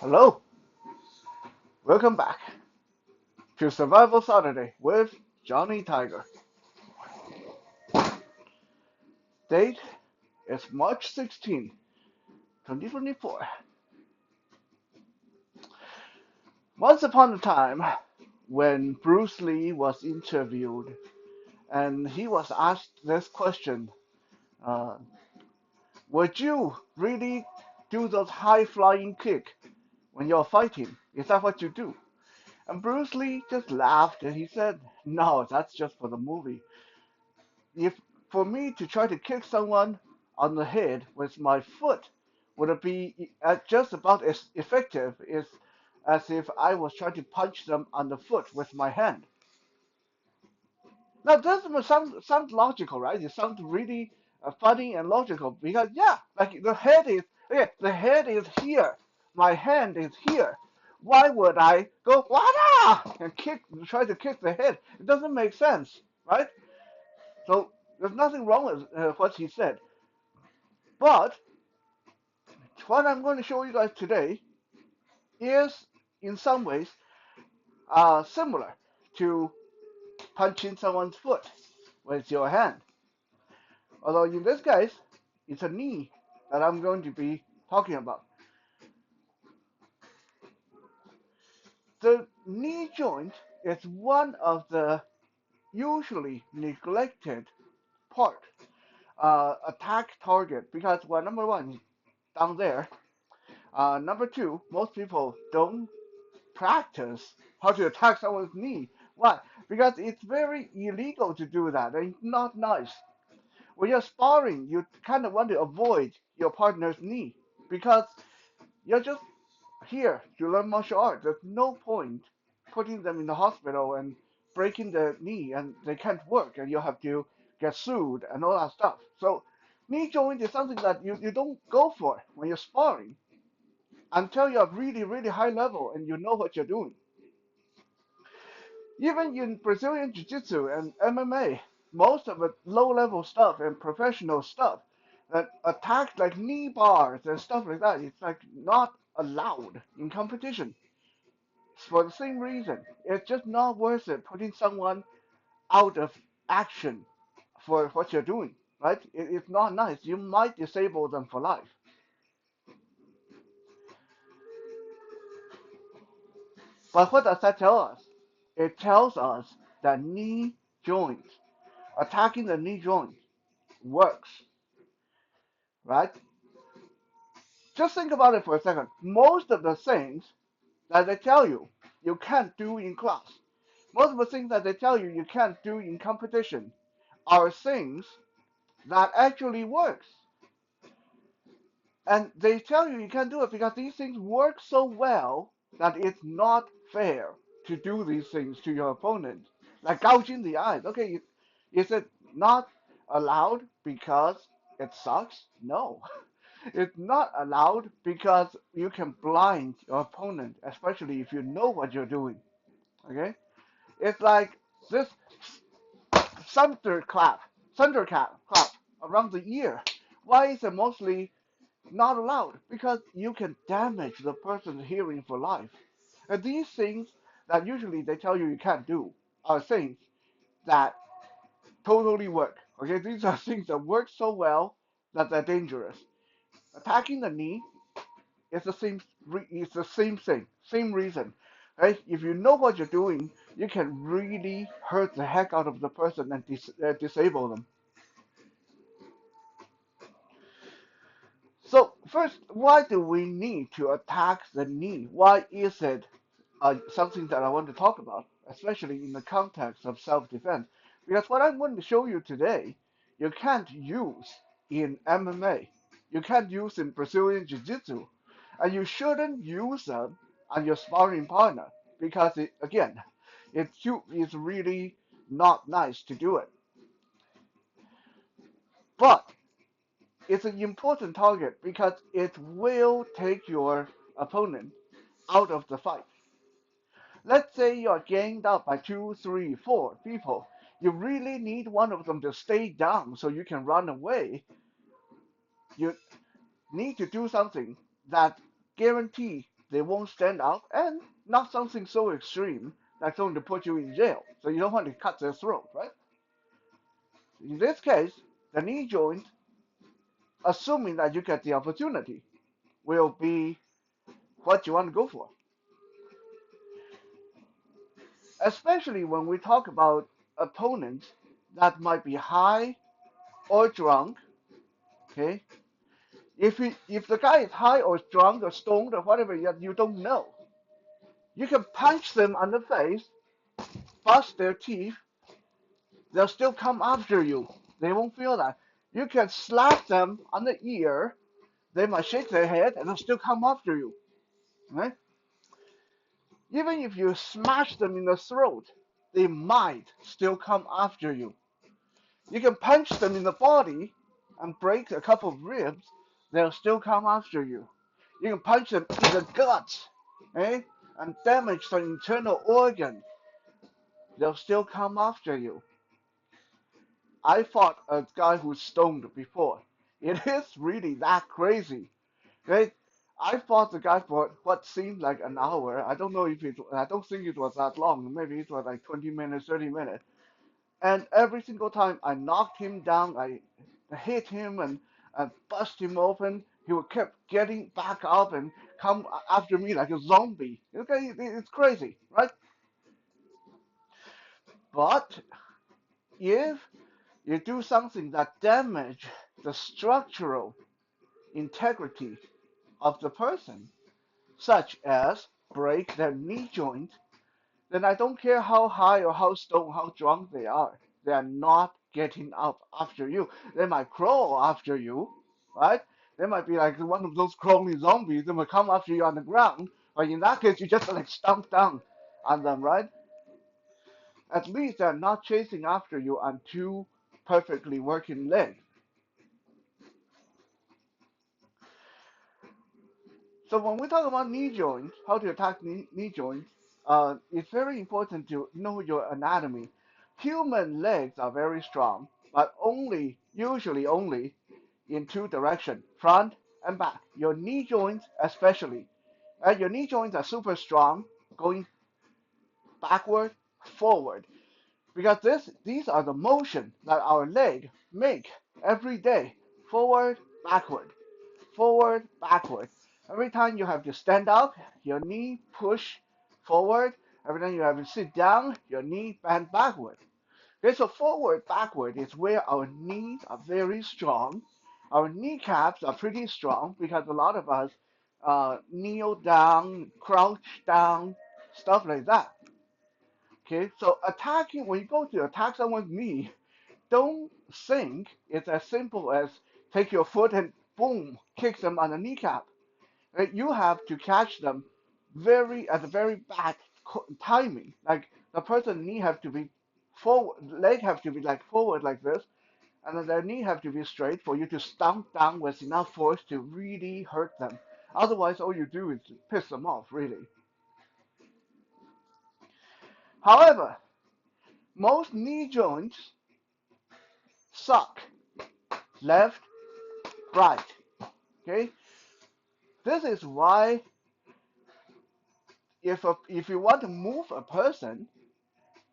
Hello, welcome back to Survival Saturday with Johnny Tiger. Date is March 16, 2024. Once upon a time, when Bruce Lee was interviewed and he was asked this question, uh, would you really do those high flying kick when you're fighting? Is that what you do? And Bruce Lee just laughed and he said, no, that's just for the movie. If for me to try to kick someone on the head with my foot, would it be just about as effective as if I was trying to punch them on the foot with my hand? Now, this doesn't sound logical, right? It sounds really funny and logical because yeah, like the head is here, my hand is here. Why would I go wada and try to kick the head? It doesn't make sense, right? So there's nothing wrong with what he said. But what I'm going to show you guys today is, in some ways, similar to punching someone's foot with your hand. Although in this case, it's a knee that I'm going to be talking about. The knee joint is one of the usually neglected part, attack target, because well, number one, down there. Number two, most people don't practice how to attack someone's knee. Why? Because it's very illegal to do that and not nice. When you're sparring, you kind of want to avoid your partner's knee because you're just here to learn martial arts. There's no point putting them in the hospital and breaking their knee and they can't work and you have to get sued and all that stuff. So knee joint is something that you don't go for when you're sparring until you're really, really high level and you know what you're doing. Even in Brazilian Jiu-Jitsu and MMA, most of the low-level stuff and professional stuff that attacks like knee bars and stuff like that, it's like not allowed in competition. For the same reason, it's just not worth it putting someone out of action for what you're doing, right? It's not nice. You might disable them for life. But what does that tell us? It tells us that knee joint, attacking the knee joint works, right? Just think about it for a second. Most of the things that they tell you you can't do in class, most of the things that they tell you you can't do in competition are things that actually works. And they tell you you can't do it because these things work so well that it's not fair to do these things to your opponent. Like gouging the eyes. Okay, is it not allowed because it sucks? No. It's not allowed because you can blind your opponent, especially if you know what you're doing. Okay? It's like this thunderclap around the ear. Why is it mostly not allowed? Because you can damage the person's hearing for life. And these things that usually they tell you you can't do are things that totally work. Okay, these are things that work so well that they're dangerous. Attacking the knee is the same thing, same reason. Right? If you know what you're doing, you can really hurt the heck out of the person and disable them. So first, why do we need to attack the knee? Why is it something that I want to talk about, especially in the context of self-defense? Because what I'm going to show you today, you can't use in MMA, you can't use in Brazilian Jiu-Jitsu, and you shouldn't use them on your sparring partner because again, it's really not nice to do it. But it's an important target because it will take your opponent out of the fight. Let's say you're ganged up by two, three, four people. You really need one of them to stay down so you can run away. You need to do something that guarantee they won't stand up, and not something so extreme that's going to put you in jail. So you don't want to cut their throat, right? In this case, the knee joint, assuming that you get the opportunity, will be what you want to go for. Especially when we talk about opponents that might be high or drunk, okay? If the guy is high or drunk or stoned or whatever, you don't know. You can punch them on the face, bust their teeth, they'll still come after you. They won't feel that. You can slap them on the ear, they might shake their head and they'll still come after you. Right? Even if you smash them in the throat, they might still come after you. You can punch them in the body and break a couple of ribs, they'll still come after you. You can punch them in the guts, eh? And damage some internal organ, they'll still come after you. I fought a guy who's stoned before. It is really that crazy, right? I fought the guy for what seemed like an hour. I don't think it was that long. Maybe it was like 20 minutes, 30 minutes. And every single time I knocked him down, I hit him and bust him open. He would keep getting back up and come after me like a zombie. Okay, it's crazy, right? But if you do something that damage the structural integrity of the person, such as break their knee joint, then I don't care how high or how stoned, how drunk they are not getting up after you. They might crawl after you, right? They might be like one of those crawling zombies. They might come after you on the ground, but in that case, you just like stomp down on them, right? At least they're not chasing after you on two perfectly working legs. So when we talk about knee joints, how to attack knee joints, it's very important to know your anatomy. Human legs are very strong, but usually only in two directions, front and back. Your knee joints especially. Your knee joints are super strong, going backward, forward, because these are the motion that our leg make every day, forward, backward, forward, backward. Every time you have to stand up, your knee push forward. Every time you have to sit down, your knee bend backward. Okay, so forward, backward is where our knees are very strong. Our kneecaps are pretty strong because a lot of us kneel down, crouch down, stuff like that. Okay, so attacking, when you go to attack someone's knee, don't think it's as simple as take your foot and boom, kick them on the kneecap. Right? You have to catch them at the very back timing. Like the person's knee have to be forward, leg have to be like forward like this, and then their knee have to be straight for you to stomp down with enough force to really hurt them. Otherwise, all you do is piss them off, really. However, most knee joints suck. Left, right. Okay? This is why if you want to move a person,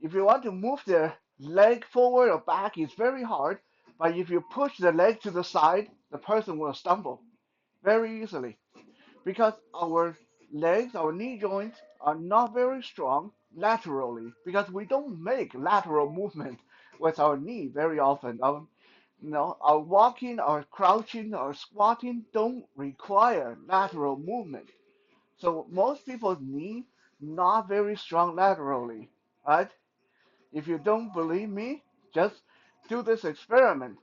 if you want to move their leg forward or back, it's very hard. But if you push the leg to the side, the person will stumble very easily because our legs, our knee joints are not very strong laterally because we don't make lateral movement with our knee very often. Our walking, our crouching, our squatting don't require lateral movement. So most people's knee not very strong laterally, right? If you don't believe me, just do this experiment.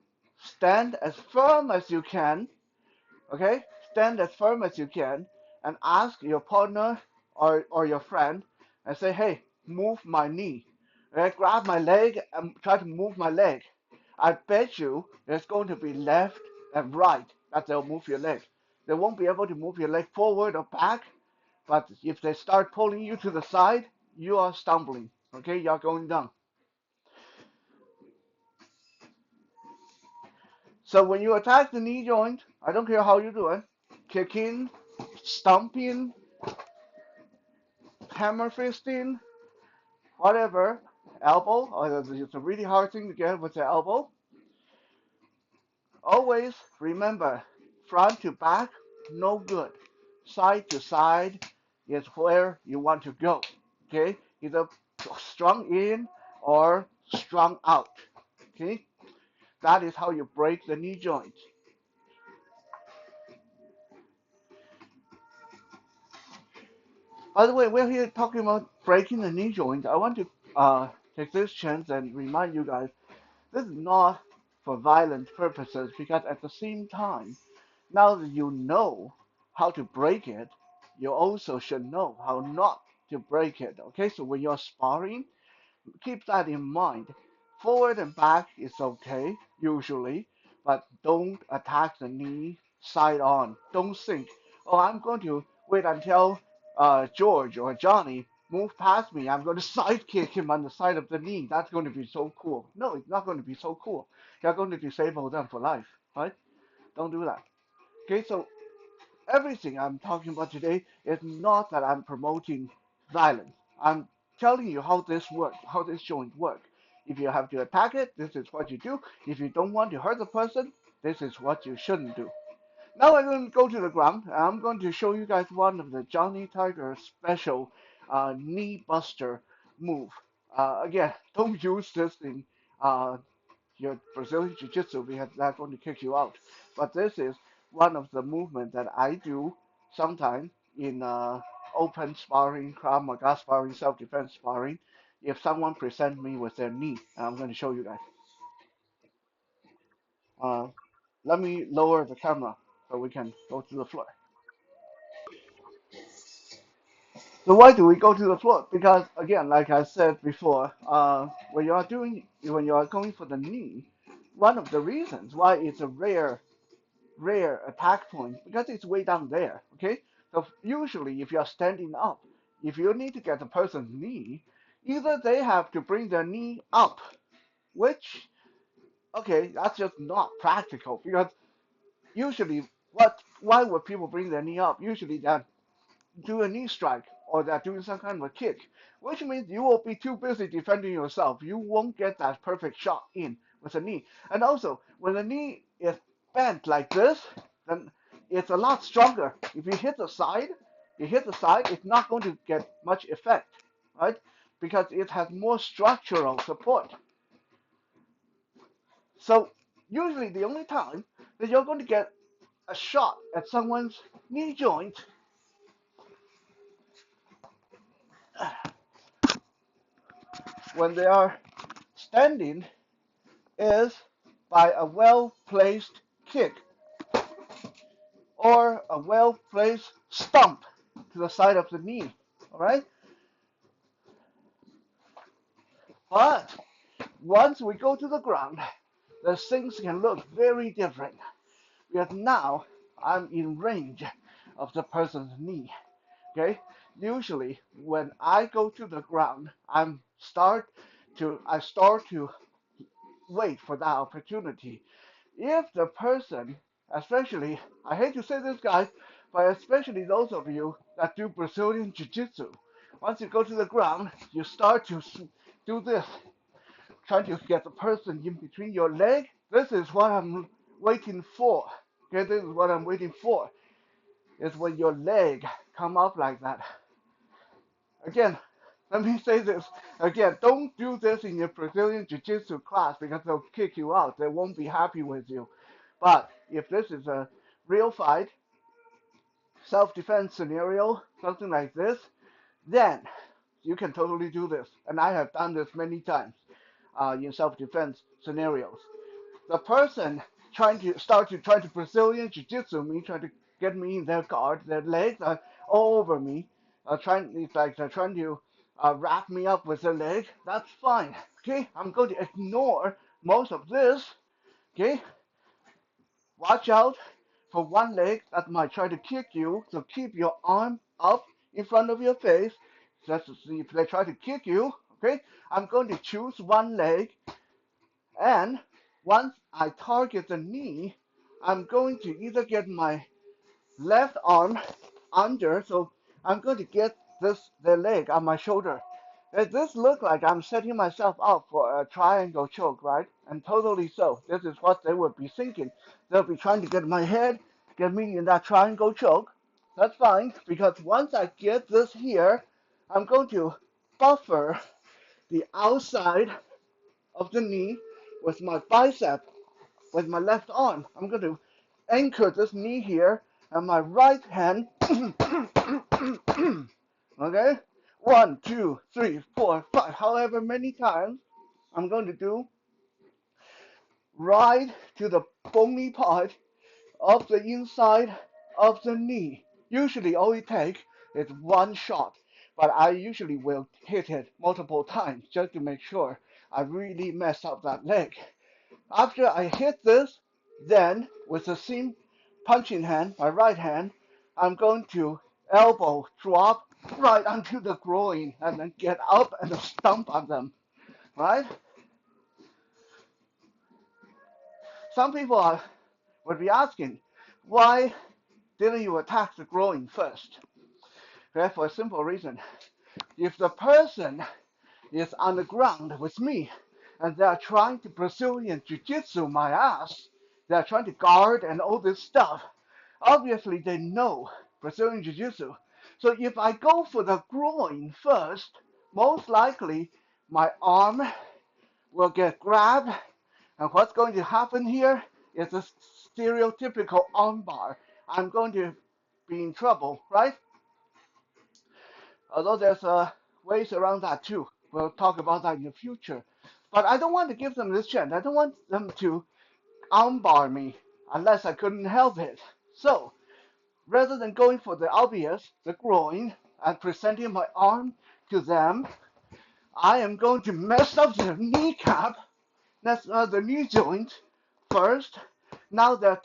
Stand as firm as you can, okay? Stand as firm as you can and ask your partner or your friend and say, hey, move my knee. Okay? Grab my leg and try to move my leg. I bet you there's going to be left and right that they'll move your leg. They won't be able to move your leg forward or back, but if they start pulling you to the side, you are stumbling. Okay, you're going down. So when you attack the knee joint, I don't care how you do it, kicking, stomping, hammer fisting, whatever, elbow, or it's a really hard thing to get with the elbow. Always remember, front to back, no good. Side to side is where you want to go. Okay, either strong in or strong out. Okay, that is how you break the knee joint. By the way, we're here talking about breaking the knee joint. I want to take this chance and remind you guys this is not for violent purposes because at the same time, now that you know how to break it, you also should know how not to break it. Okay, so when you're sparring, keep that in mind. Forward and back is okay, usually, but don't attack the knee side on. Don't think, oh, I'm going to wait until George or Johnny move past me. I'm going to side kick him on the side of the knee. That's going to be so cool. No, it's not going to be so cool. You're going to disable them for life, right? Don't do that. Okay, so everything I'm talking about today is not that I'm promoting violence. I'm telling you how this works, how this joint works. If you have to attack it, this is what you do. If you don't want to hurt the person, this is what you shouldn't do. Now I'm going to go to the ground. I'm going to show you guys one of the Johnny Tiger special knee buster move. Again, don't use this in your Brazilian Jiu-Jitsu because that's going to kick you out. But this is one of the movements that I do sometimes in open sparring, Krav Maga sparring, self-defense sparring. If someone presents me with their knee, I'm going to show you guys. Uh, Let me lower the camera so we can go to the floor. So why do we go to the floor? Because again, like I said before, when you are going for the knee, one of the reasons why it's a rare attack point because it's way down there. Okay, so usually if you're standing up, if you need to get the person's knee, either they have to bring their knee up, which okay, that's just not practical because usually why would people bring their knee up? Usually they're do a knee strike or they're doing some kind of a kick, which means you will be too busy defending yourself. You won't get that perfect shot in with a knee. And also, when the knee is bent like this, then it's a lot stronger. If you hit the side, it's not going to get much effect, right? Because it has more structural support. So usually the only time that you're going to get a shot at someone's knee joint when they are standing is by a well-placed kick or a well-placed stomp to the side of the knee. All right? But once we go to the ground, the things can look very different because now I'm in range of the person's knee. Okay? Usually when I go to the ground, I start to wait for that opportunity. If the person, especially, I hate to say this, guys, but especially those of you that do Brazilian Jiu Jitsu, once you go to the ground, you start to do this, trying to get the person in between your leg. This is what I'm waiting for. Okay, this is what I'm waiting for. Is when your leg come up like that. Again, let me say this again. Don't do this in your Brazilian Jiu-Jitsu class because they'll kick you out. They won't be happy with you. But if this is a real fight, self-defense scenario, something like this, then you can totally do this. And I have done this many times in self-defense scenarios. The person trying to Brazilian Jiu-Jitsu me, trying to get me in their guard, their legs are all over me, it's like they're trying to wrap me up with their leg. That's fine. Okay, I'm going to ignore most of this. Okay, watch out for one leg that might try to kick you. So keep your arm up in front of your face. Just to see if they try to kick you. Okay, I'm going to choose one leg, and once I target the knee, I'm going to either get my left arm under, so I'm going to get their leg on my shoulder. This look like I'm setting myself up for a triangle choke, right? And totally so. This is what they would be thinking. They'll be trying to get my head, get me in that triangle choke. That's fine, because once I get this here, I'm going to buffer the outside of the knee with my bicep, with my left arm. I'm going to anchor this knee here, and my right hand, okay? 1, 2, 3, 4, 5, however many times I'm going to do right to the bony part of the inside of the knee. Usually all it takes is one shot, but I usually will hit it multiple times just to make sure I really mess up that leg. After I hit this, then with the same punching hand, my right hand, I'm going to elbow drop right onto the groin and then get up and stomp on them, right? Some people would be asking, why didn't you attack the groin first? Okay, for a simple reason. If the person is on the ground with me and they're trying to Brazilian Jiu-Jitsu my ass, they're trying to guard and all this stuff, obviously they know Brazilian Jiu-Jitsu. So if I go for the groin first, most likely my arm will get grabbed, and what's going to happen here is a stereotypical armbar. I'm going to be in trouble, right? Although there's ways around that too. We'll talk about that in the future. But I don't want to give them this chance. I don't want them to armbar me unless I couldn't help it. So rather than going for the obvious, the groin, and presenting my arm to them, I am going to mess up their kneecap, that's the knee joint first. Now they're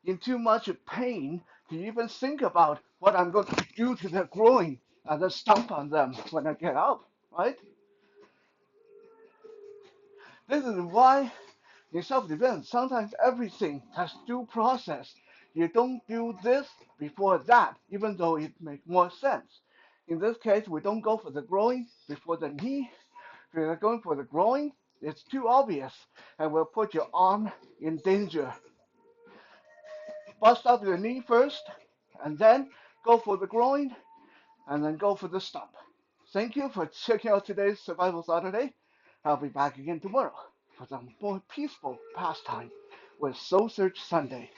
in too much pain to even think about what I'm going to do to their groin and then stomp on them when I get up, right? This is why in self-defense, sometimes everything has due process. You don't do this before that, even though it makes more sense. In this case, we don't go for the groin before the knee. If you're going for the groin, it's too obvious and will put your arm in danger. Bust up your knee first, and then go for the groin, and then go for the stump. Thank you for checking out today's Survival Saturday. I'll be back again tomorrow for some more peaceful pastime with Soul Search Sunday.